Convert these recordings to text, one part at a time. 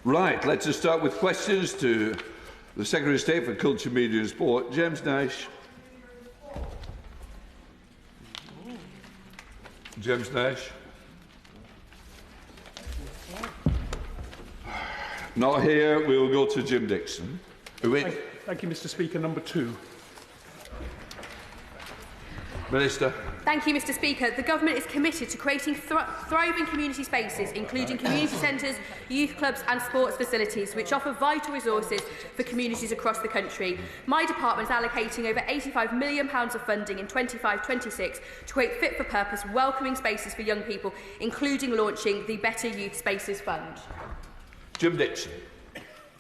Right, let's just start with questions to the Secretary of State for Culture, Media and Sport, James Nash. James Nash. Not here. We'll go to Jim Dickson. Thank you, Mr. Speaker. Number 2. Minister. Thank you, Mr. Speaker. The Government is committed to creating thriving community spaces, including community centres, youth clubs and sports facilities, which offer vital resources for communities across the country. My department is allocating over £85 million of funding in 25-26 to create fit-for-purpose, welcoming spaces for young people, including launching the Better Youth Spaces Fund. Jim Dickson.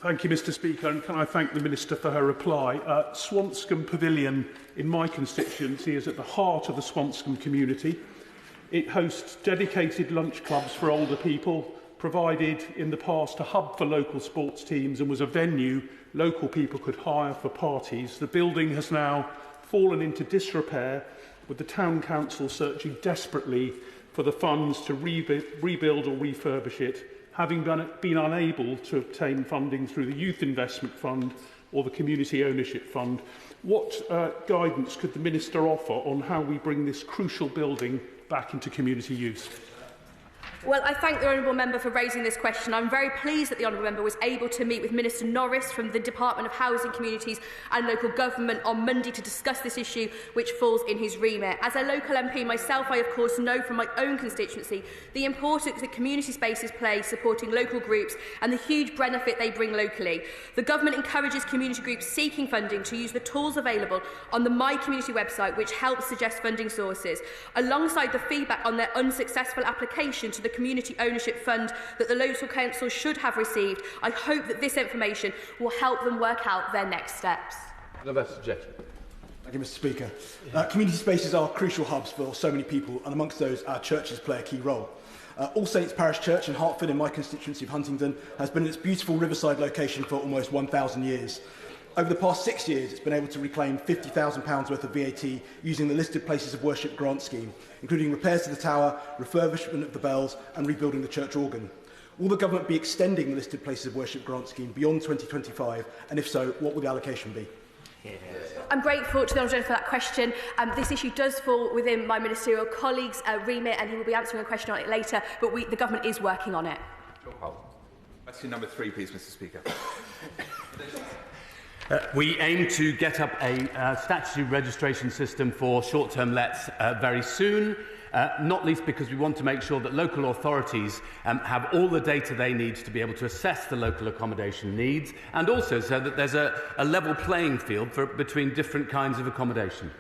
Thank you, Mr. Speaker, and can I thank the Minister for her reply. Swanscombe Pavilion in my constituency is at the heart of the Swanscombe community. It hosts dedicated lunch clubs for older people, provided in the past a hub for local sports teams and was a venue local people could hire for parties. The building has now fallen into disrepair, with the Town Council searching desperately for the funds to rebuild or refurbish it, having been unable to obtain funding through the Youth Investment Fund or the Community Ownership Fund. What guidance could the Minister offer on how we bring this crucial building back into community use? Well, I thank the Honourable Member for raising this question. I'm very pleased that the Honourable Member was able to meet with Minister Norris from the Department of Housing, Communities and Local Government on Monday to discuss this issue, which falls in his remit. As a local MP myself, I of course know from my own constituency the importance that community spaces play supporting local groups and the huge benefit they bring locally. The Government encourages community groups seeking funding to use the tools available on the My Community website, which helps suggest funding sources, alongside the feedback on their unsuccessful application to the Community Ownership Fund that the local council should have received. I hope that this information will help them work out their next steps. Obese-Jecty. Thank you, Mr. Speaker. Community spaces are crucial hubs for so many people, and amongst those, our churches play a key role. All Saints Parish Church in Hertford, in my constituency of Huntingdon, has been in its beautiful riverside location for almost 1,000 years. Over the past 6 years, it's been able to reclaim £50,000 worth of VAT using the listed places of worship grant scheme, including repairs to the tower, refurbishment of the bells and rebuilding the church organ. Will the Government be extending the listed places of worship grant scheme beyond 2025, and if so, what will the allocation be? I'm grateful to the Honourable for that question. This issue does fall within my ministerial colleague's remit, and he will be answering a question on it later, but the Government is working on it. Question number 3, please, Mr. Speaker. We aim to get up a statutory registration system for short-term lets very soon, not least because we want to make sure that local authorities have all the data they need to be able to assess the local accommodation needs, and also so that there's a level playing field between different kinds of accommodation.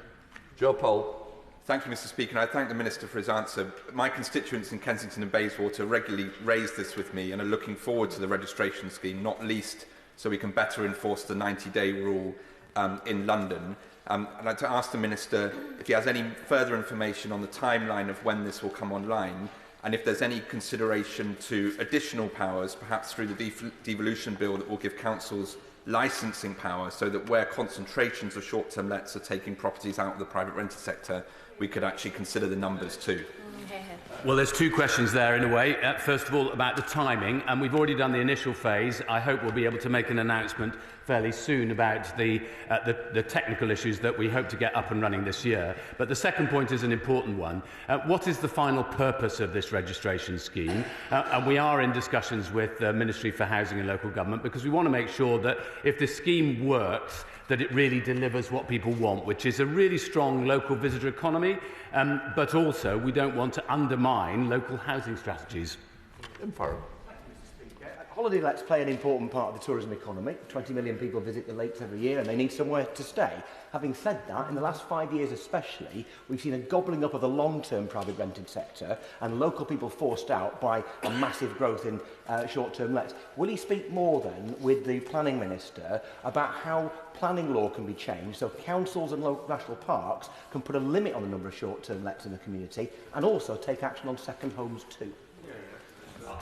Joe Powell. Thank you, Mr. Speaker, and I thank the Minister for his answer. My constituents in Kensington and Bayswater regularly raise this with me and are looking forward to the registration scheme, not least so we can better enforce the 90-day rule in London. I'd like to ask the Minister if he has any further information on the timeline of when this will come online, and if there's any consideration to additional powers, perhaps through the devolution bill that will give councils licensing power, so that where concentrations of short-term lets are taking properties out of the private rented sector, we could actually consider the numbers too. Well, there's 2 questions there in a way. First of all, about the timing, and we've already done the initial phase. I hope we'll be able to make an announcement fairly soon about the technical issues that we hope to get up and running this year. But the second point is an important one. What is the final purpose of this registration scheme? And we are in discussions with the Ministry for Housing and Local Government, because we want to make sure that if this scheme works, that it really delivers what people want, which is a really strong local visitor economy, but also we don't want to undermine local housing strategies. Farron. Holiday lets play an important part of the tourism economy. 20 million people visit the lakes every year and they need somewhere to stay. Having said that, in the last 5 years especially, we've seen a gobbling up of the long-term private rented sector and local people forced out by a massive growth in short-term lets. Will he speak more then with the Planning Minister about how planning law can be changed so councils and local national parks can put a limit on the number of short-term lets in the community and also take action on second homes too?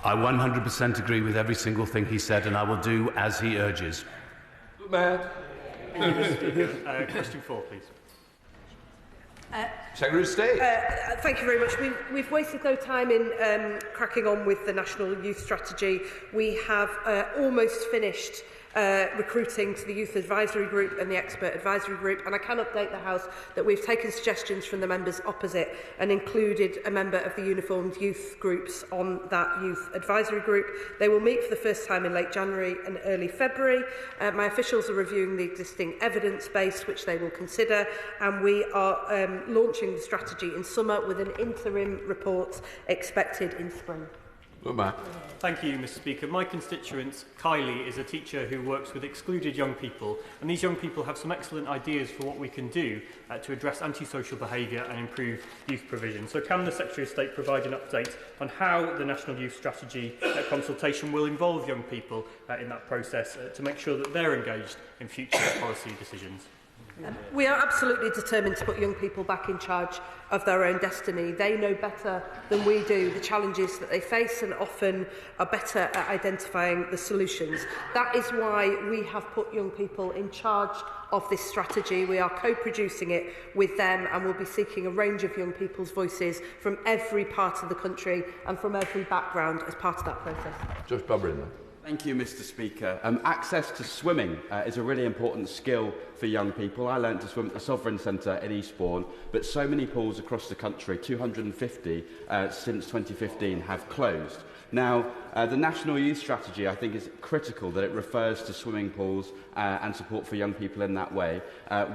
I 100% agree with every single thing he said, and I will do as he urges. Matt. Question 4, please. Secretary of State. Thank you very much. We've wasted no time in cracking on with the National Youth Strategy. We have almost finished recruiting to the Youth Advisory Group and the Expert Advisory Group, and I can update the House that we've taken suggestions from the members opposite and included a member of the uniformed youth groups on that Youth Advisory Group. They will meet for the first time in late January and early February. My officials are reviewing the existing evidence base, which they will consider, and we are launching the strategy in summer with an interim report expected in spring. Thank you, Mr. Speaker. My constituent, Kylie, is a teacher who works with excluded young people, and these young people have some excellent ideas for what we can do to address antisocial behaviour and improve youth provision. So can the Secretary of State provide an update on how the National Youth Strategy consultation will involve young people in that process to make sure that they're engaged in future policy decisions? We are absolutely determined to put young people back in charge of their own destiny. They know better than we do the challenges that they face and often are better at identifying the solutions. That is why we have put young people in charge of this strategy. We are co-producing it with them, and we'll be seeking a range of young people's voices from every part of the country and from every background as part of that process. Just bubbling. Thank you, Mr. Speaker. Access to swimming is a really important skill for young people. I learnt to swim at the Sovereign Centre in Eastbourne, but so many pools across the country, 250 since 2015, have closed. Now, the National Youth Strategy, I think, is critical that it refers to swimming pools and support for young people in that way.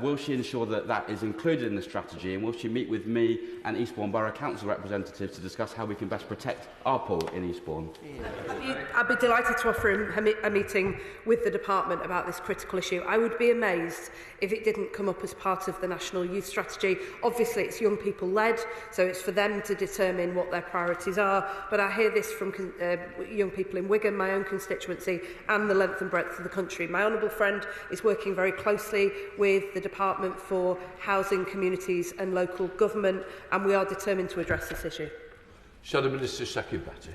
Will she ensure that that is included in the strategy, and will she meet with me and Eastbourne Borough Council representatives to discuss how we can best protect our pool in Eastbourne? I'd be delighted to offer him a meeting with the department about this critical issue. I would be amazed if it didn't come up as part of the National Youth Strategy. Obviously, it's young people led, so it's for them to determine what their priorities are, but I hear this from young people in Wigan, my own constituency, and the length and breadth of the country. My honourable friend is working very closely with the Department for Housing, Communities and Local Government, and we are determined to address this issue. Shadow Minister Shaki Batty.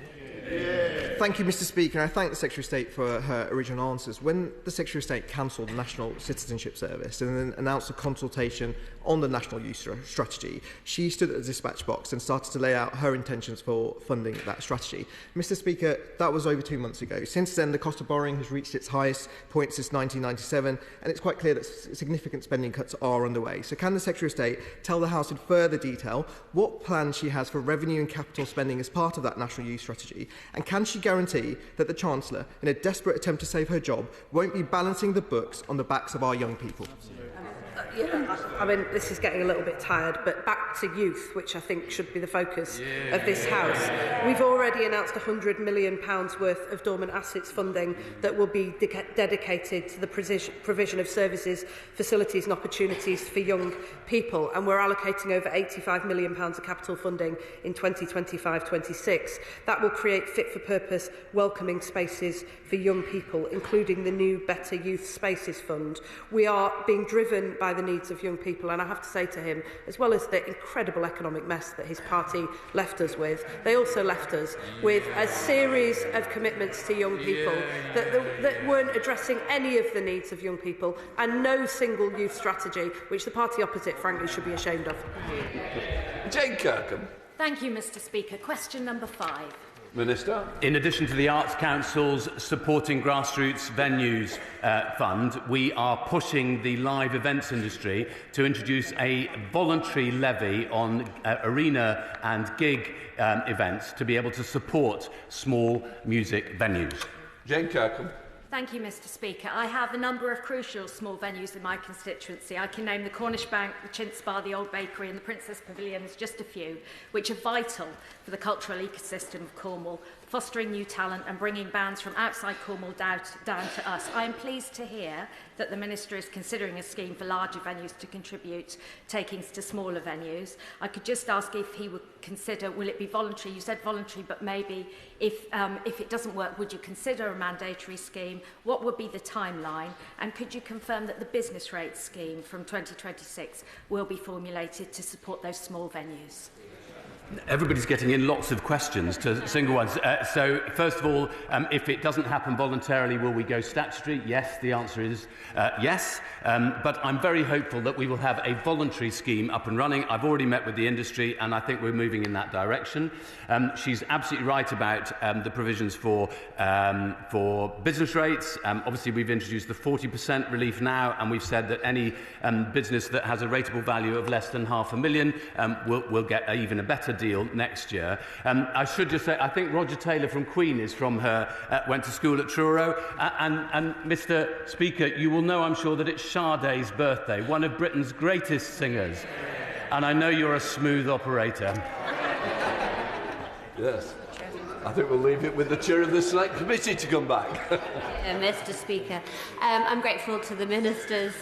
Thank you, Mr. Speaker. I thank the Secretary of State for her original answers. When the Secretary of State cancelled the National Citizenship Service and then announced a consultation on the National Youth Strategy, she stood at the dispatch box and started to lay out her intentions for funding that strategy. Mr. Speaker, that was over 2 months ago. Since then, the cost of borrowing has reached its highest point since 1997, and it's quite clear that significant spending cuts are underway. So can the Secretary of State tell the House in further detail what plans she has for revenue and capital spending as part of that National Youth Strategy? And can she guarantee that the Chancellor, in a desperate attempt to save her job, won't be balancing the books on the backs of our young people? I mean, this is getting a little bit tired, but back to youth, which I think should be the focus of this House. We've already announced £100 million worth of dormant assets funding that will be dedicated to the provision of services, facilities and opportunities for young people, and we're allocating over £85 million of capital funding in 2025-26. That will create fit-for-purpose, welcoming spaces for young people, including the new Better Youth Spaces Fund. We are being driven by the needs of young people, and I have to say to him, as well as the incredible economic mess that his party left us with, they also left us with a series of commitments to young people that weren't addressing any of the needs of young people, and no single youth strategy, which the party opposite, frankly, should be ashamed of. Jane Kirkham. Thank you, Mr. Speaker. Question number 5. Minister. In addition to the Arts Council's Supporting Grassroots Venues Fund, we are pushing the live events industry to introduce a voluntary levy on arena and gig events to be able to support small music venues. Jane Kirkham. Thank you, Mr. Speaker. I have a number of crucial small venues in my constituency. I can name the Cornish Bank, the Chintz Bar, the Old Bakery and the Princess Pavilions, just a few, which are vital for the cultural ecosystem of Cornwall, fostering new talent and bringing bands from outside Cornwall down to us. I am pleased to hear that the Minister is considering a scheme for larger venues to contribute takings to smaller venues. I could just ask if he would consider, will it be voluntary? You said voluntary, but maybe if it doesn't work, would you consider a mandatory scheme? What would be the timeline? And could you confirm that the business rate scheme from 2026 will be formulated to support those small venues? Everybody's getting in lots of questions to single ones. So, first of all, if it doesn't happen voluntarily, will we go statutory? Yes, the answer is yes. But I'm very hopeful that we will have a voluntary scheme up and running. I've already met with the industry, and I think we're moving in that direction. She's absolutely right about the provisions for business rates. Obviously, we've introduced the 40% relief now, and we've said that any business that has a rateable value of less than $500,000 will get even a better deal next year. I should just say, I think Roger Taylor from Queen is from her, went to school at Truro. And Mr. Speaker, you will know, I'm sure, that it's Sade's birthday, one of Britain's greatest singers. And I know you're a smooth operator. Yes. I think we'll leave it with the chair of the Select Committee to come back. Mr. Speaker, I'm grateful to the Minister's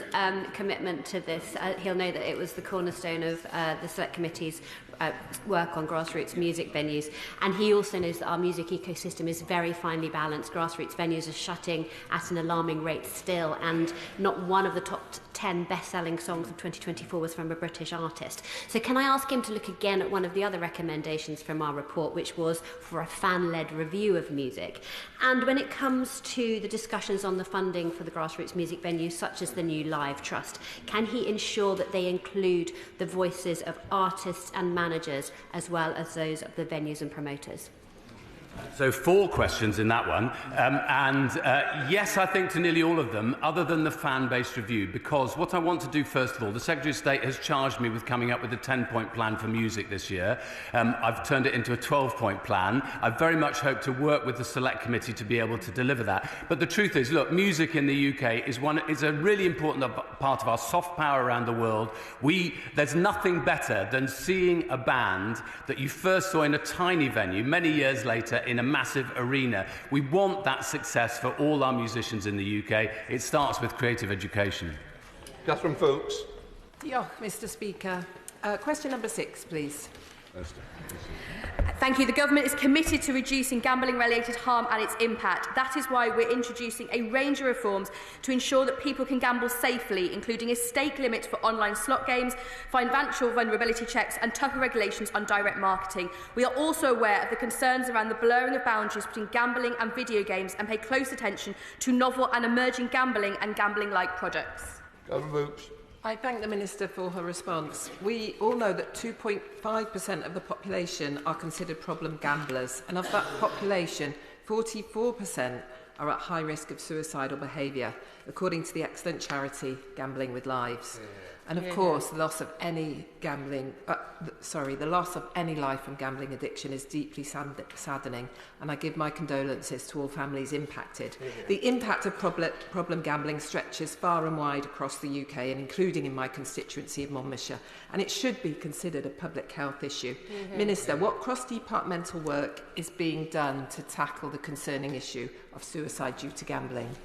commitment to this. He'll know that it was the cornerstone of the Select Committee's work on grassroots music venues, and he also knows that our music ecosystem is very finely balanced. Grassroots venues are shutting at an alarming rate still, and not one of the top 10 best-selling songs of 2024 was from a British artist. So can I ask him to look again at one of the other recommendations from our report, which was for a fan-led review of music? And when it comes to the discussions on the funding for the grassroots music venues, such as the new Live Trust, can he ensure that they include the voices of artists and managers as well as those of the venues and promoters? So 4 questions in that one. Yes, I think to nearly all of them, other than the fan-based review, because what I want to do, first of all, the Secretary of State has charged me with coming up with a 10-point plan for music this year. I've turned it into a 12-point plan. I very much hope to work with the Select Committee to be able to deliver that. But the truth is, look, music in the UK is a really important part of our soft power around the world. There's nothing better than seeing a band that you first saw in a tiny venue many years later in a massive arena. We want that success for all our musicians in the UK. It starts with creative education. Catherine Foulkes. Diolch, Mr. Speaker. Question number 6, please. Thank you. The Government is committed to reducing gambling-related harm and its impact. That is why we're introducing a range of reforms to ensure that people can gamble safely, including a stake limit for online slot games, financial vulnerability checks and tougher regulations on direct marketing. We are also aware of the concerns around the blurring of boundaries between gambling and video games and pay close attention to novel and emerging gambling and gambling-like products. I thank the Minister for her response. We all know that 2.5% of the population are considered problem gamblers, and of that population, 44% are at high risk of suicidal behaviour, according to the excellent charity Gambling with Lives. And of course, the loss of any life from gambling addiction is deeply saddening, and I give my condolences to all families impacted. The impact of problem gambling stretches far and wide across the UK, and including in my constituency of Monmouthshire, and it should be considered a public health issue. Minister, what cross-departmental work is being done to tackle the concerning issue of suicide due to gambling?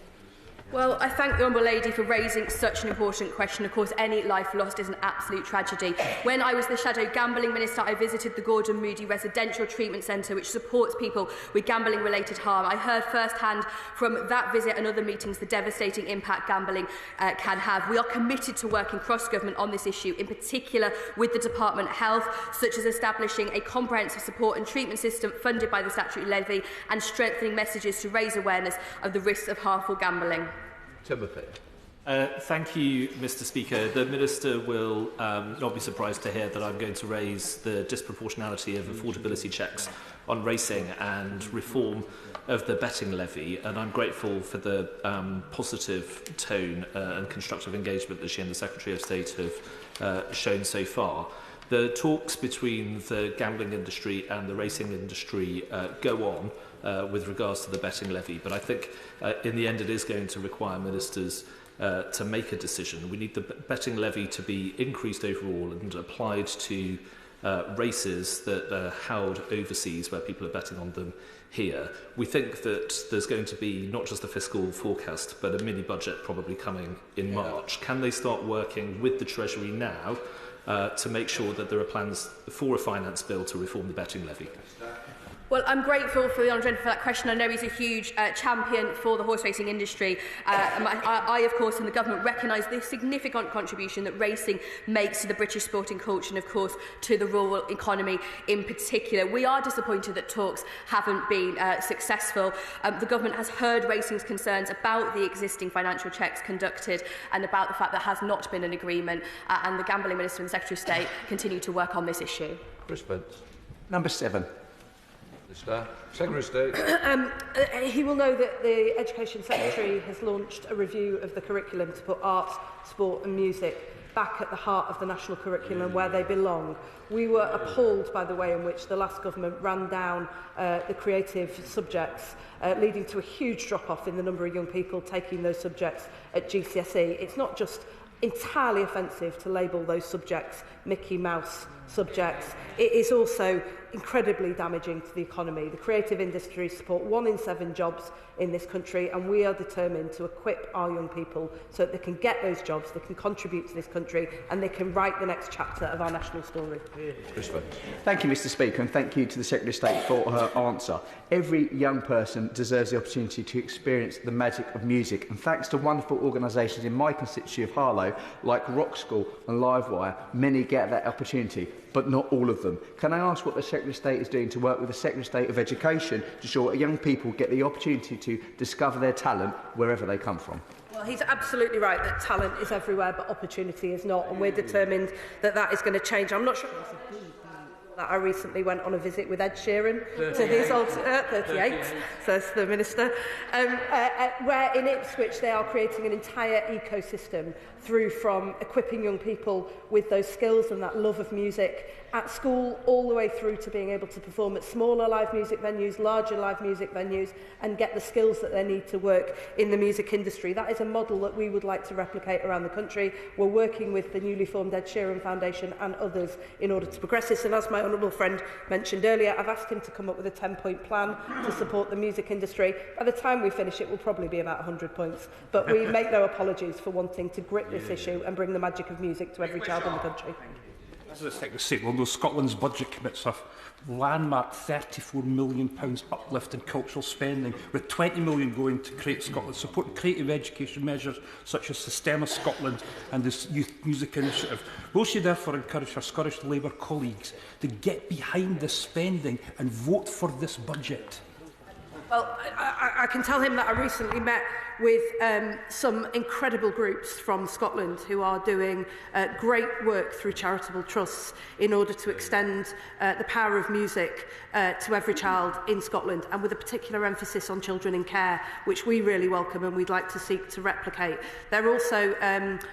Well, I thank the Honourable Lady for raising such an important question. Of course, any life lost is an absolute tragedy. When I was the Shadow Gambling Minister, I visited the Gordon Moody Residential Treatment Centre, which supports people with gambling-related harm. I heard firsthand from that visit and other meetings the devastating impact gambling can have. We are committed to working cross-government on this issue, in particular with the Department of Health, such as establishing a comprehensive support and treatment system funded by the statutory levy and strengthening messages to raise awareness of the risks of harmful gambling. Timothy. Thank you, Mr. Speaker. The Minister will not be surprised to hear that I'm going to raise the disproportionality of affordability checks on racing and reform of the betting levy, and I'm grateful for the positive tone and constructive engagement that she and the Secretary of State have shown so far. The talks between the gambling industry and the racing industry go on with regards to the betting levy, but I think in the end it is going to require ministers to make a decision. We need the betting levy to be increased overall and applied to races that are held overseas where people are betting on them here. We think that there's going to be not just a fiscal forecast but a mini budget probably coming in March. Can they start working with the Treasury now to make sure that there are plans for a finance bill to reform the betting levy? Well, I'm grateful for the Honourable Gentleman for that question. I know he's a huge champion for the horse racing industry. I, of course, and the government recognise the significant contribution that racing makes to the British sporting culture and, of course, to the rural economy in particular. We are disappointed that talks haven't been successful. The government has heard racing's concerns about the existing financial checks conducted and about the fact there has not been an agreement, and the Gambling Minister and the Secretary of State continue to work on this issue. Number 7. Secretary of State. He will know that the Education Secretary has launched a review of the curriculum to put arts, sport and music back at the heart of the national curriculum where they belong. We were appalled by the way in which the last government ran down the creative subjects, leading to a huge drop-off in the number of young people taking those subjects at GCSE. It's not just entirely offensive to label those subjects Mickey Mouse subjects. It is also incredibly damaging to the economy. The creative industry support 1 in 7 jobs in this country, and we are determined to equip our young people so that they can get those jobs, they can contribute to this country, and they can write the next chapter of our national story. Thank you, Mr. Speaker, and thank you to the Secretary of State for her answer. Every young person deserves the opportunity to experience the magic of music, and thanks to wonderful organisations in my constituency of Harlow, like Rock School and Livewire, many get that opportunity, but not all of them. Can I ask what the Secretary of State is doing to work with the Secretary of State of Education to ensure that young people get the opportunity to discover their talent wherever they come from? Well, he's absolutely right that talent is everywhere, but opportunity is not, and we're determined that that is going to change. I'm not sure that I recently went on a visit with Ed Sheeran to his old 38, says the Minister, where in Ipswich they are creating an entire ecosystem through from equipping young people with those skills and that love of music at school, all the way through to being able to perform at smaller live music venues, larger live music venues, and get the skills that they need to work in the music industry. That is a model that we would like to replicate around the country. We're working with the newly formed Ed Sheeran Foundation and others in order to progress this. And as my honourable friend mentioned earlier, I've asked him to come up with a 10-point plan to support the music industry. By the time we finish, it will probably be about 100 points. But we make no apologies for wanting to grip this issue and bring the magic of music to every child in the country. As the Secretary of State will know, Scotland's budget commits a landmark £34 million uplift in cultural spending, with £20 million going to Create Scotland, supporting creative education measures such as Systema Scotland and this Youth Music Initiative. Will she therefore encourage her Scottish Labour colleagues to get behind this spending and vote for this budget? Well, I can tell him that I recently met with some incredible groups from Scotland who are doing great work through charitable trusts in order to extend the power of music to every child in Scotland, and with a particular emphasis on children in care, which we really welcome and we'd like to seek to replicate. They're also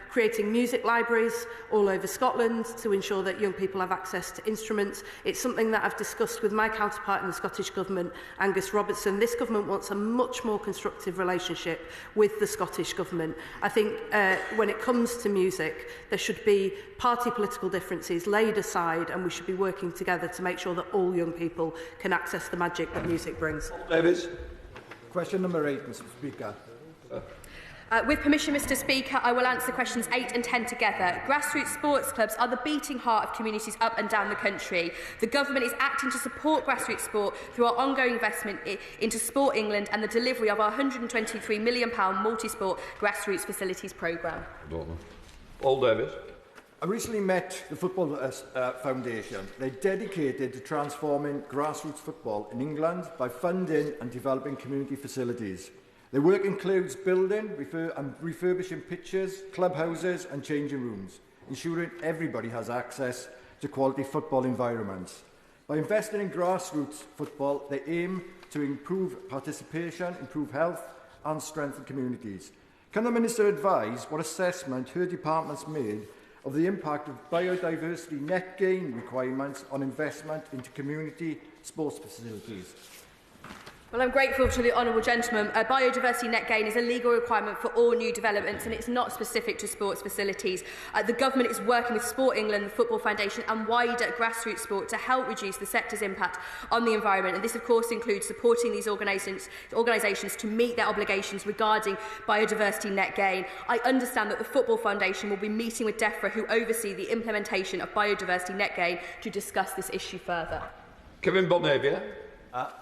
creating music libraries all over Scotland to ensure that young people have access to instruments. It's something that I've discussed with my counterpart in the Scottish Government, Angus Robertson. This government wants a much more constructive relationship with the Scottish Government. I think when it comes to music, there should be party political differences laid aside, and we should be working together to make sure that all young people can access the magic that music brings. Davis. Question number 8, Mr. Speaker. With permission, Mr. Speaker, I will answer questions 8 and 10 together. Grassroots sports clubs are the beating heart of communities up and down the country. The government is acting to support grassroots sport through our ongoing investment into Sport England and the delivery of our £123 million multi-sport grassroots facilities programme. Paul Davis. I recently met the Football Foundation. They're dedicated to transforming grassroots football in England by funding and developing community facilities. Their work includes building and refurbishing pitches, clubhouses and changing rooms, ensuring everybody has access to quality football environments. By investing in grassroots football, they aim to improve participation, improve health and strengthen communities. Can the Minister advise what assessment her department's made of the impact of biodiversity net gain requirements on investment into community sports facilities? Well, I'm grateful to the Honourable Gentleman. Biodiversity net gain is a legal requirement for all new developments, and it's not specific to sports facilities. The Government is working with Sport England, the Football Foundation and wider grassroots sport to help reduce the sector's impact on the environment. And this, of course, includes supporting these organisations to meet their obligations regarding biodiversity net gain. I understand that the Football Foundation will be meeting with DEFRA, who oversee the implementation of biodiversity net gain, to discuss this issue further. Kevin Bonavia.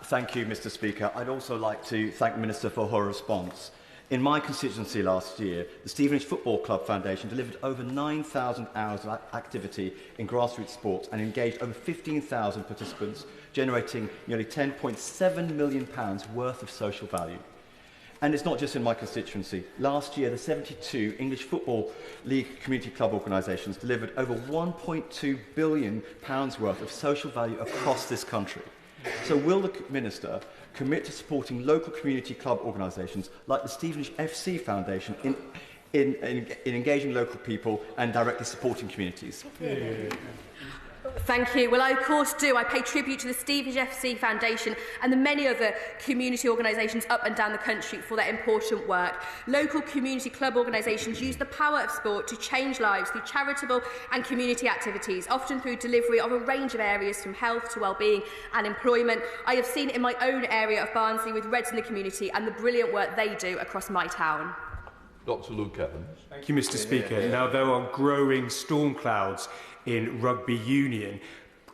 Thank you, Mr Speaker. I'd also like to thank the Minister for her response. In my constituency last year, the Stevenage Football Club Foundation delivered over 9,000 hours of activity in grassroots sports and engaged over 15,000 participants, generating nearly £10.7 million worth of social value. And it's not just in my constituency. Last year, the 72 English Football League community club organisations delivered over £1.2 billion worth of social value across this country. So will the Minister commit to supporting local community club organisations like the Stevenage FC Foundation in engaging local people and directly supporting communities? Thank you. Well, I of course do. I pay tribute to the Stevenage FC Foundation and the many other community organisations up and down the country for their important work. Local community club organisations use the power of sport to change lives through charitable and community activities, often through delivery of a range of areas from health to wellbeing and employment. I have seen it in my own area of Barnsley with Reds in the community and the brilliant work they do across my town. Dr Luke Evans. Thank you, Mr Speaker. Now, there are growing storm clouds in rugby union.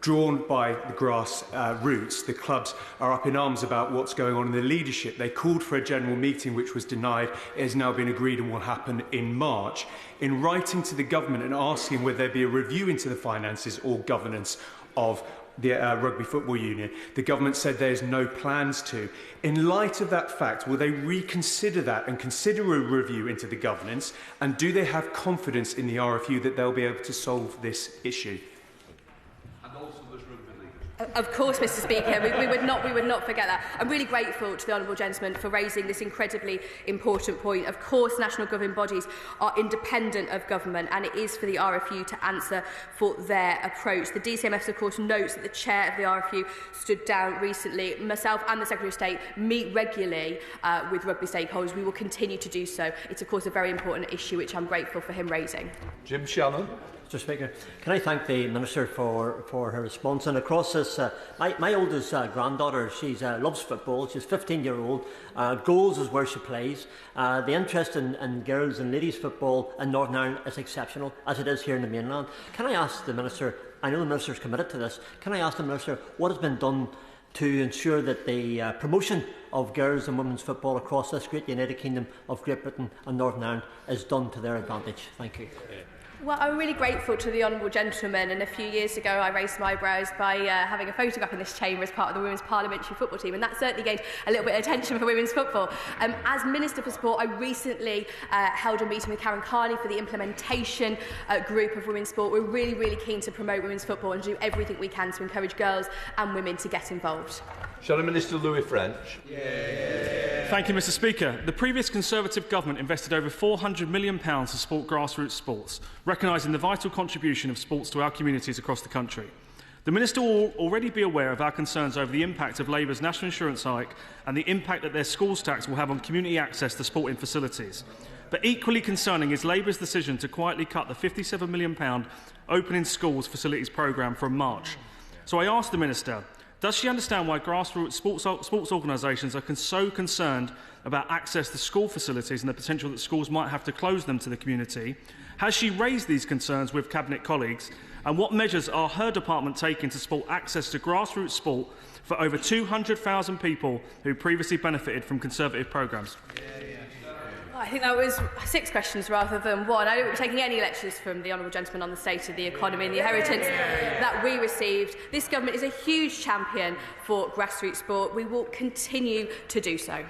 Drawn by the grass roots, the clubs are up in arms about what's going on in the leadership. They called for a general meeting which was denied. It has now been agreed and will happen in March. In writing to the government and asking whether there be a review into the finances or governance of the Rugby Football Union, the government said there's no plans to. In light of that fact, will they reconsider that and consider a review into the governance? And do they have confidence in the RFU that they'll be able to solve this issue? Of course, Mr Speaker, we would not forget that. I'm really grateful to the honourable gentleman for raising this incredibly important point. Of course, national governing bodies are independent of government, and it is for the RFU to answer for their approach. The DCMS, of course, notes that the chair of the RFU stood down recently. Myself and the Secretary of State meet regularly with rugby stakeholders. We will continue to do so. It's, of course, a very important issue, which I'm grateful for him raising. Jim Shannon. Mr Speaker, can I thank the Minister for her response? And across this, my oldest granddaughter, she loves football. She's 15-year-old. Goals is where she plays. The interest in girls and ladies football in Northern Ireland is exceptional, as it is here in the mainland. Can I ask the Minister, I know the Minister is committed to this, can I ask the Minister what has been done to ensure that the promotion of girls and women's football across this great United Kingdom of Great Britain and Northern Ireland is done to their advantage? Thank you. Well, I'm really grateful to the honourable gentleman, and a few years ago I raised my eyebrows by having a photograph in this chamber as part of the women's parliamentary football team, and that certainly gained a little bit of attention for women's football. As Minister for Sport, I recently held a meeting with Karen Carney for the implementation group of women's sport. We're really keen to promote women's football and do everything we can to encourage girls and women to get involved. Shadow Minister Louis French. Thank you, Mr Speaker. The previous Conservative government invested over £400 million to support grassroots sports, recognising the vital contribution of sports to our communities across the country. The Minister will already be aware of our concerns over the impact of Labour's national insurance hike and the impact that their schools tax will have on community access to sporting facilities. But equally concerning is Labour's decision to quietly cut the £57 million Opening Schools Facilities programme from March. So I asked the Minister, does she understand why grassroots sports organisations are so concerned about access to school facilities and the potential that schools might have to close them to the community? Has she raised these concerns with Cabinet colleagues? And what measures are her department taking to support access to grassroots sport for over 200,000 people who previously benefited from Conservative programmes? I think that was 6 questions rather than 1. I don't be taking any lectures from the honourable gentleman on the state of the economy and the inheritance that we received. This government is a huge champion for grassroots sport. We will continue to do so.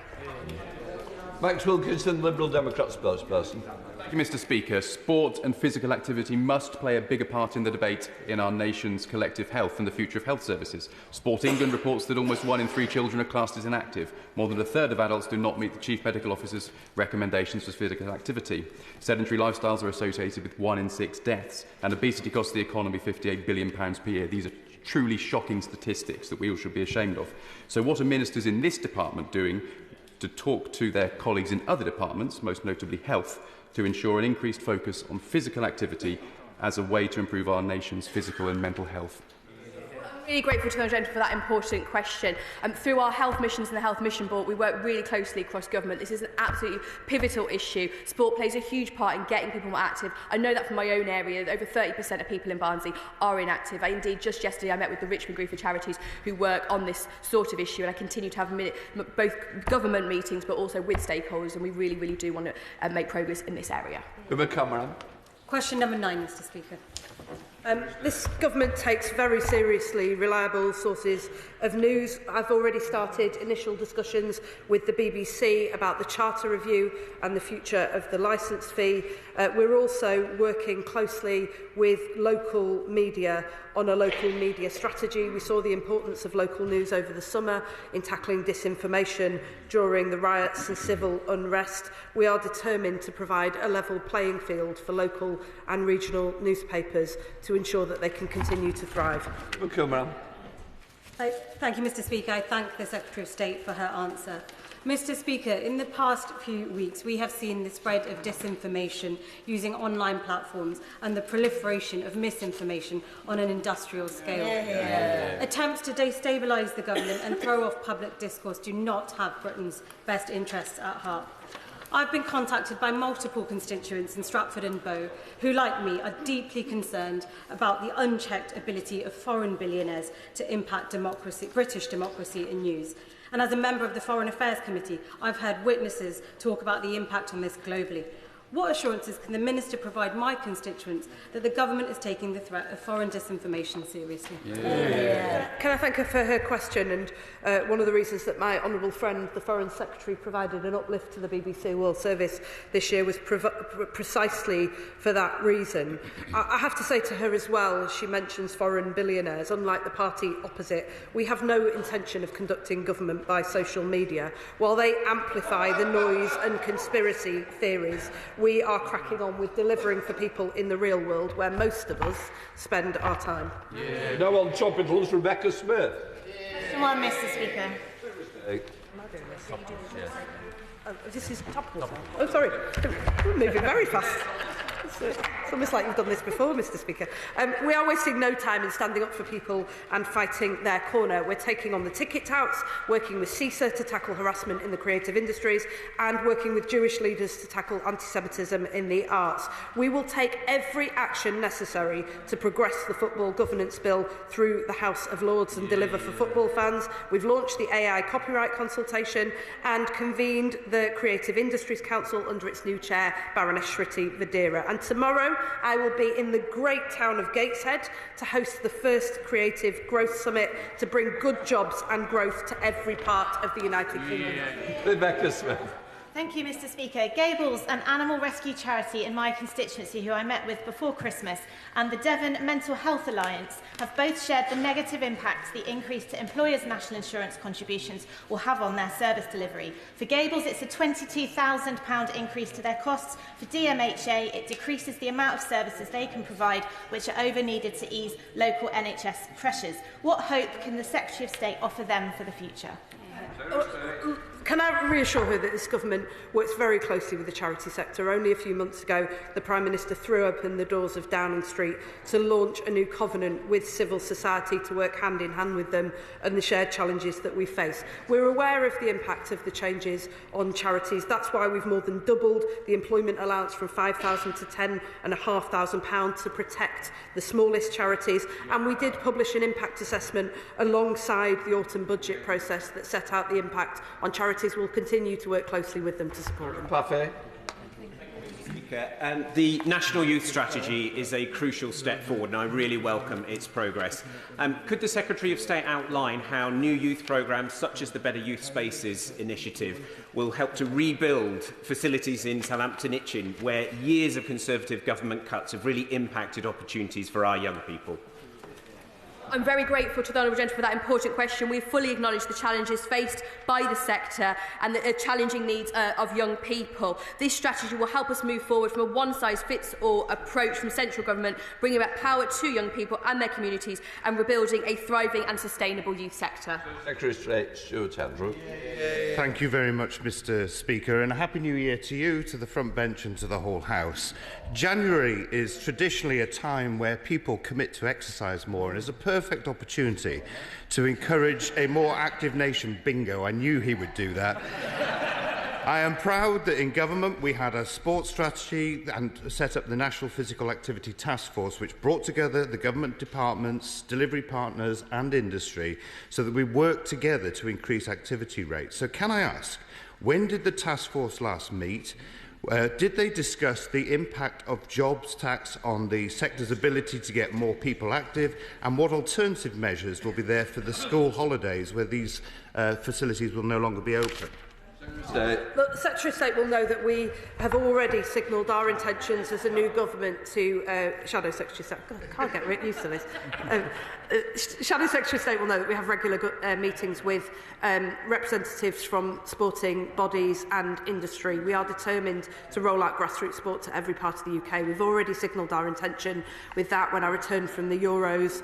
Max Wilkinson, Liberal Democrat spokesperson. Thank you, Mr Speaker. Sport and physical activity must play a bigger part in the debate in our nation's collective health and the future of health services. Sport England reports that almost 1 in 3 children are classed as inactive. More than a third of adults do not meet the Chief Medical Officer's recommendations for physical activity. Sedentary lifestyles are associated with 1 in 6 deaths, and obesity costs the economy £58 billion per year. These are truly shocking statistics that we all should be ashamed of. So what are ministers in this department doing to talk to their colleagues in other departments, most notably health, to ensure an increased focus on physical activity as a way to improve our nation's physical and mental health? Really grateful to the Honourable Gentleman for that important question. Through our health missions and the Health Mission Board, we work really closely across government. This is an absolutely pivotal issue. Sport plays a huge part in getting people more active. I know that from my own area, over 30% of people in Barnsley are inactive. Indeed, just yesterday I met with the Richmond Group of Charities who work on this sort of issue, and I continue to have both government meetings but also with stakeholders, and we really, really do want to make progress in this area. Question number 9, Mr. Speaker. This government takes very seriously reliable sources of news. I've already started initial discussions with the BBC about the Charter Review and the future of the licence fee. We're also working closely with local media on a local media strategy. We saw the importance of local news over the summer in tackling disinformation during the riots and civil unrest. We are determined to provide a level playing field for local and regional newspapers to ensure that they can continue to thrive. Thank you, Mr. Speaker. I thank the Secretary of State for her answer. Mr. Speaker, in the past few weeks, we have seen the spread of disinformation using online platforms and the proliferation of misinformation on an industrial scale. Attempts to destabilise the government and throw off public discourse do not have Britain's best interests at heart. I've been contacted by multiple constituents in Stratford and Bow who, like me, are deeply concerned about the unchecked ability of foreign billionaires to impact British democracy and news. And as a member of the Foreign Affairs Committee, I've heard witnesses talk about the impact on this globally. What assurances can the Minister provide my constituents that the government is taking the threat of foreign disinformation seriously? Can I thank her for her question? And one of the reasons that my honourable friend, the Foreign Secretary, provided an uplift to the BBC World Service this year was precisely for that reason. I have to say to her as well, as she mentions foreign billionaires, unlike the party opposite, we have no intention of conducting government by social media. While they amplify the noise and conspiracy theories, we are cracking on with delivering for people in the real world where most of us spend our time. Now on Topicals, Rebecca Smith. Come on, Mr. Speaker. This is topical. Oh, sorry. We're moving very fast. It's almost like we've done this before, Mr. Speaker. We are wasting no time in standing up for people and fighting their corner. We're taking on the ticket touts, working with CISA to tackle harassment in the creative industries, and working with Jewish leaders to tackle anti-Semitism in the arts. We will take every action necessary to progress the Football Governance Bill through the House of Lords and deliver for football fans. We've launched the AI copyright consultation and convened the Creative Industries Council under its new chair, Baroness Shriti Vadera. And tomorrow, I will be in the great town of Gateshead to host the first Creative Growth Summit to bring good jobs and growth to every part of the United Kingdom. Rebecca Smith. Thank you, Mr. Speaker. Gables, an animal rescue charity in my constituency who I met with before Christmas, and the Devon Mental Health Alliance have both shared the negative impact the increase to employers' national insurance contributions will have on their service delivery. For Gables, it's a £22,000 increase to their costs. For DMHA, it decreases the amount of services they can provide, which are over-needed to ease local NHS pressures. What hope can the Secretary of State offer them for the future? Can I reassure her that this government works very closely with the charity sector? Only a few months ago, the Prime Minister threw open the doors of Downing Street to launch a new covenant with civil society to work hand in hand with them and the shared challenges that we face. We're aware of the impact of the changes on charities. That's why we've more than doubled the employment allowance from £5,000 to £10,500 to protect the smallest charities. And we did publish an impact assessment alongside the autumn budget process that set out the impact on charities. Will continue to work closely with them to support them. Parfait. The National Youth Strategy is a crucial step forward and I really welcome its progress. Could the Secretary of State outline how new youth programmes such as the Better Youth Spaces initiative will help to rebuild facilities in Southampton-Itchen where years of Conservative government cuts have really impacted opportunities for our young people? I'm very grateful to the Honourable Gentleman for that important question. We fully acknowledge the challenges faced by the sector and the challenging needs of young people. This strategy will help us move forward from a one-size-fits-all approach from central government, bringing back power to young people and their communities and rebuilding a thriving and sustainable youth sector. Secretary of State Stuart Andrew. Thank you very much, Mr. Speaker, and a Happy New Year to you, to the front bench and to the whole House. January is traditionally a time where people commit to exercise more, and as a perfect opportunity to encourage a more active nation. Bingo, I knew he would do that. I am proud that in government we had a sports strategy and set up the National Physical Activity Task Force, which brought together the government departments, delivery partners and industry so that we worked together to increase activity rates. So can I ask, when did the task force last meet? Did they discuss the impact of jobs tax on the sector's ability to get more people active, and what alternative measures will be there for the school holidays where these facilities will no longer be open? Look, the Secretary of State will know that we have already signalled our intentions as a new government to Shadow Secretary of State. God, I can't get used to this. Shadow Secretary of State will know that we have regular meetings with representatives from sporting bodies and industry. We are determined to roll out grassroots sport to every part of the UK. We've already signalled our intention with that. When I returned from the Euros,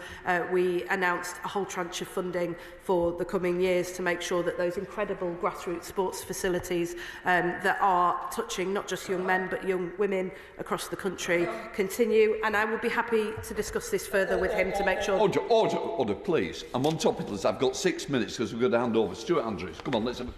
we announced a whole tranche of funding for the coming years to make sure that those incredible grassroots sports facilities that are touching not just young men but young women across the country continue, and I will be happy to discuss this further with him to make sure... Order, please. I'm on top of this. I've got 6 minutes because we're going to hand over. Stuart Andrews, come on, let's have a...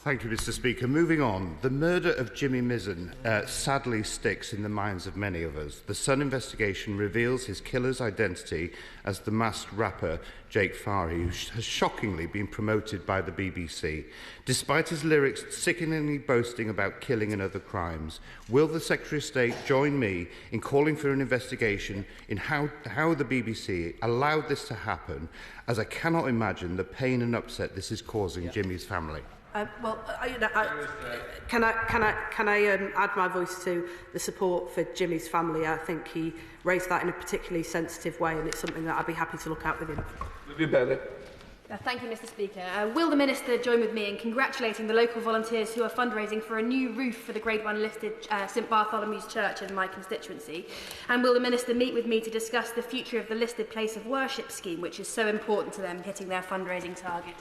Thank you, Mr. Speaker. Moving on, the murder of Jimmy Mizzen sadly sticks in the minds of many of us. The Sun investigation reveals his killer's identity as the masked rapper Jake Farry, who has shockingly been promoted by the BBC. Despite his lyrics sickeningly boasting about killing and other crimes, will the Secretary of State join me in calling for an investigation in how the BBC allowed this to happen, as I cannot imagine the pain and upset this is causing Jimmy's family? Can I add my voice to the support for Jimmy's family? I think he raised that in a particularly sensitive way, and it's something that I'd be happy to look at with him. Thank you, Mr. Speaker. Will the Minister join with me in congratulating the local volunteers who are fundraising for a new roof for the Grade 1 listed St Bartholomew's Church in my constituency? And will the Minister meet with me to discuss the future of the listed place of worship scheme, which is so important to them hitting their fundraising target?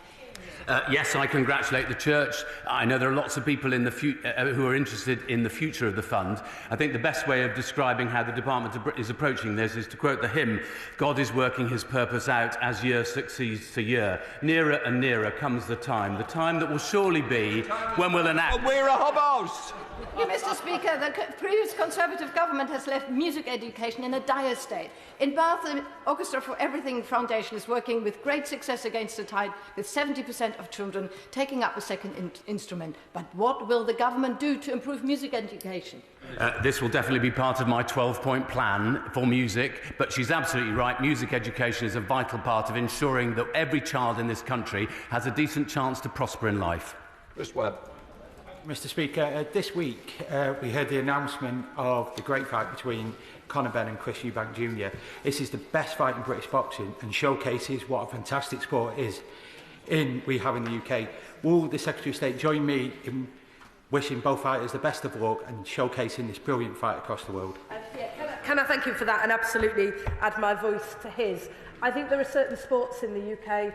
Yes, I congratulate the Church. I know there are lots of people in the who are interested in the future of the fund. I think the best way of describing how the Department is approaching this is to quote the hymn, God is working his purpose out as year succeeds to year. Nearer and nearer comes the time that will surely be when we'll enact... We're a hub house! Mr. Speaker, the previous Conservative government has left music education in a dire state. In Bath, the Orchestra for Everything Foundation is working with great success against the tide, with 70% of children taking up a second instrument. But what will the government do to improve music education? This will definitely be part of my 12-point plan for music, but she's absolutely right. Music education is a vital part of ensuring that every child in this country has a decent chance to prosper in life. Mr. Webb. Mr. Speaker, this week we heard the announcement of the great fight between Conor Benn and Chris Eubank Jr. This is the best fight in British boxing and showcases what a fantastic sport we have in the UK. Will the Secretary of State join me in wishing both fighters the best of luck and showcasing this brilliant fight across the world? Can I thank him for that and absolutely add my voice to his? I think there are certain sports in the UK,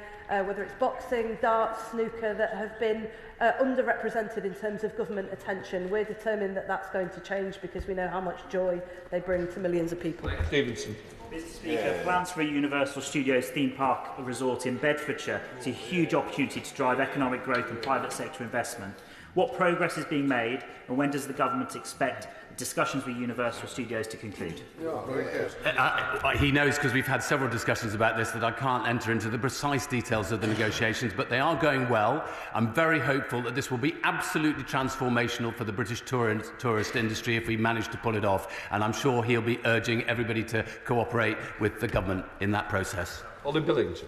whether it's boxing, darts, snooker, that have been underrepresented in terms of government attention. We're determined that that's going to change because we know how much joy they bring to millions of people. Stevenson. Mr. Speaker, plans for a Universal Studios theme park resort in Bedfordshire is a huge opportunity to drive economic growth and private sector investment. What progress is being made, and when does the government expect discussions with Universal Studios to conclude? He knows, because we've had several discussions about this, that I can't enter into the precise details of the negotiations, but they are going well. I'm very hopeful that this will be absolutely transformational for the British tourist industry if we manage to pull it off, and I'm sure he'll be urging everybody to cooperate with the government in that process. Ollie Billings.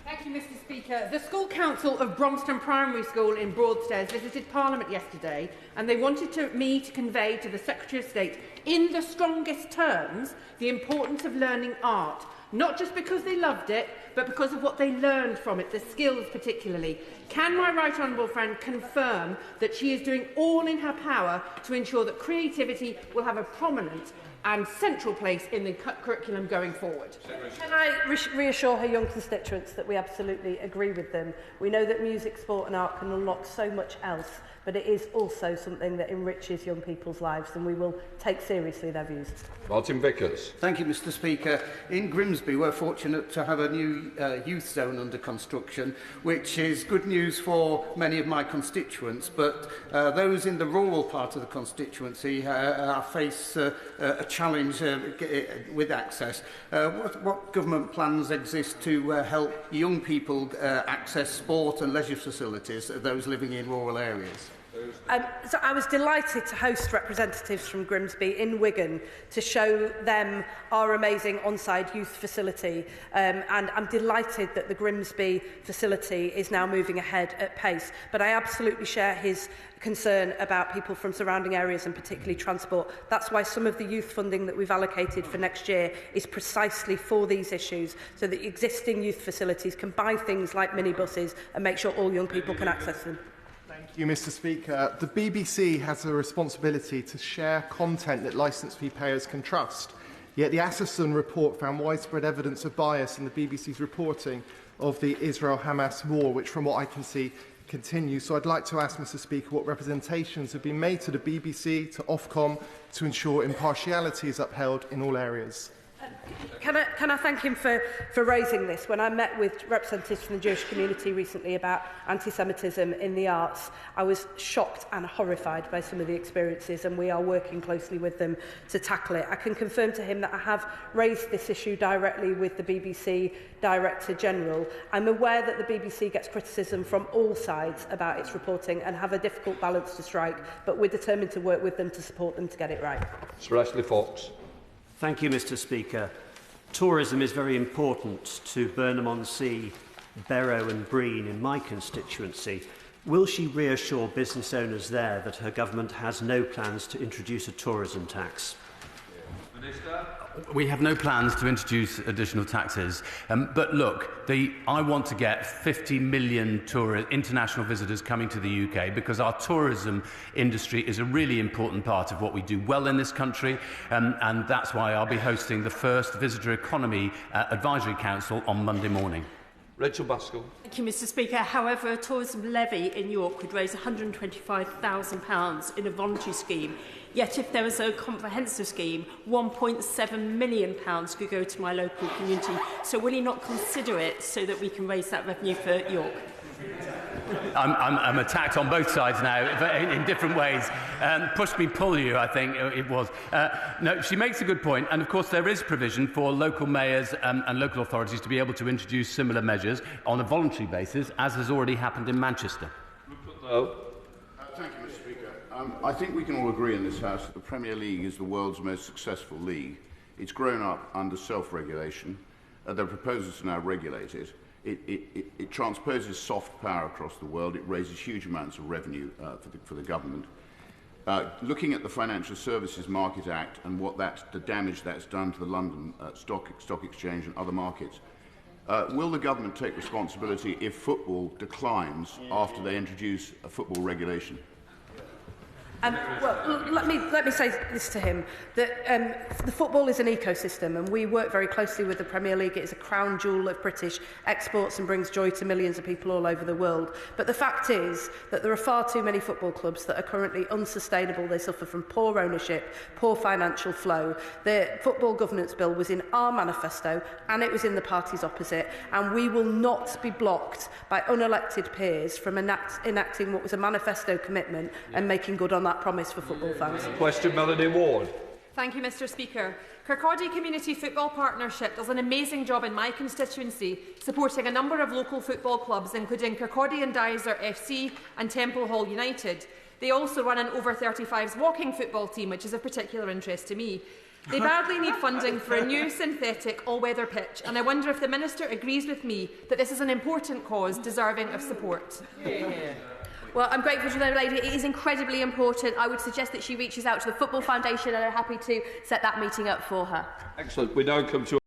Thank you, Mr. Speaker. The School Council of Bromston Primary School in Broadstairs visited Parliament yesterday, and they wanted me to convey to the Secretary of State, in the strongest terms, the importance of learning art, not just because they loved it, but because of what they learned from it, the skills particularly. Can my right honourable friend confirm that she is doing all in her power to ensure that creativity will have a prominent and central place in the curriculum going forward? Can I reassure her young constituents that we absolutely agree with them? We know that music, sport and art can unlock so much else but it is also something that enriches young people's lives, and we will take seriously their views. Martin Vickers. Thank you, Mr. Speaker. In Grimsby, we're fortunate to have a new youth zone under construction, which is good news for many of my constituents, but those in the rural part of the constituency face a challenge with access. What government plans exist to help young people access sport and leisure facilities, those living in rural areas? So I was delighted to host representatives from Grimsby in Wigan to show them our amazing on-side youth facility, and I'm delighted that the Grimsby facility is now moving ahead at pace, but I absolutely share his concern about people from surrounding areas and particularly transport. That's why some of the youth funding that we've allocated for next year is precisely for these issues, so that existing youth facilities can buy things like minibuses and make sure all young people can access them. Thank you, Mr. Speaker. The BBC has a responsibility to share content that licence fee payers can trust. Yet the Assassin report found widespread evidence of bias in the BBC's reporting of the Israel-Hamas war, which, from what I can see, continues. So I'd like to ask, Mr. Speaker, what representations have been made to the BBC, to Ofcom, to ensure impartiality is upheld in all areas. Can I thank him for raising this? When I met with representatives from the Jewish community recently about anti-Semitism in the arts, I was shocked and horrified by some of the experiences, and we are working closely with them to tackle it. I can confirm to him that I have raised this issue directly with the BBC Director General. I'm aware that the BBC gets criticism from all sides about its reporting and have a difficult balance to strike, but we're determined to work with them to support them to get it right. Sir Ashley Fox. Thank you, Mr. Speaker. Tourism is very important to Burnham-on-Sea, Barrow and Breen in my constituency. Will she reassure business owners there that her government has no plans to introduce a tourism tax? Minister. We have no plans to introduce additional taxes. But look, I want to get 50 million international visitors coming to the UK, because our tourism industry is a really important part of what we do well in this country. And that's why I'll be hosting the first Visitor Economy Advisory Council on Monday morning. Rachel Baskell. Thank you, Mr. Speaker. However, a tourism levy in York could raise £125,000 in a voluntary scheme. Yet if there was a comprehensive scheme, £1.7 million could go to my local community. So will he not consider it so that we can raise that revenue for York? I'm attacked on both sides now, but in different ways. Push me, pull you, I think it was. No, she makes a good point, and of course there is provision for local mayors and local authorities to be able to introduce similar measures on a voluntary basis, as has already happened in Manchester. Thank you, Mr. Speaker. I think we can all agree in this House that the Premier League is the world's most successful league. It's grown up under self-regulation. There are proposals to now regulate it. It transposes soft power across the world. It raises huge amounts of revenue for the government. Looking at the Financial Services Market Act and the damage that's done to the London Stock Exchange and other markets, will the government take responsibility if football declines after they introduce a football regulation? Well, let me say this to him, that the football is an ecosystem, and we work very closely with the Premier League. It is a crown jewel of British exports and brings joy to millions of people all over the world. But the fact is that there are far too many football clubs that are currently unsustainable. They suffer from poor ownership, poor financial flow. The Football Governance Bill was in our manifesto, and it was in the parties opposite, and we will not be blocked by unelected peers from enacting what was a manifesto commitment and making good on that promise for football fans. Question, Melanie Ward. Thank you, Mr. Speaker. Kirkcaldy Community Football Partnership does an amazing job in my constituency, supporting a number of local football clubs, including Kirkcaldy and Dyser FC and Temple Hall United. They also run an over-35s walking football team, which is of particular interest to me. They badly need funding for a new synthetic all-weather pitch, and I wonder if the Minister agrees with me that this is an important cause deserving of support. Well, I'm grateful to the lady. It is incredibly important. I would suggest that she reaches out to the Football Foundation, and I'm happy to set that meeting up for her. Excellent. We now come to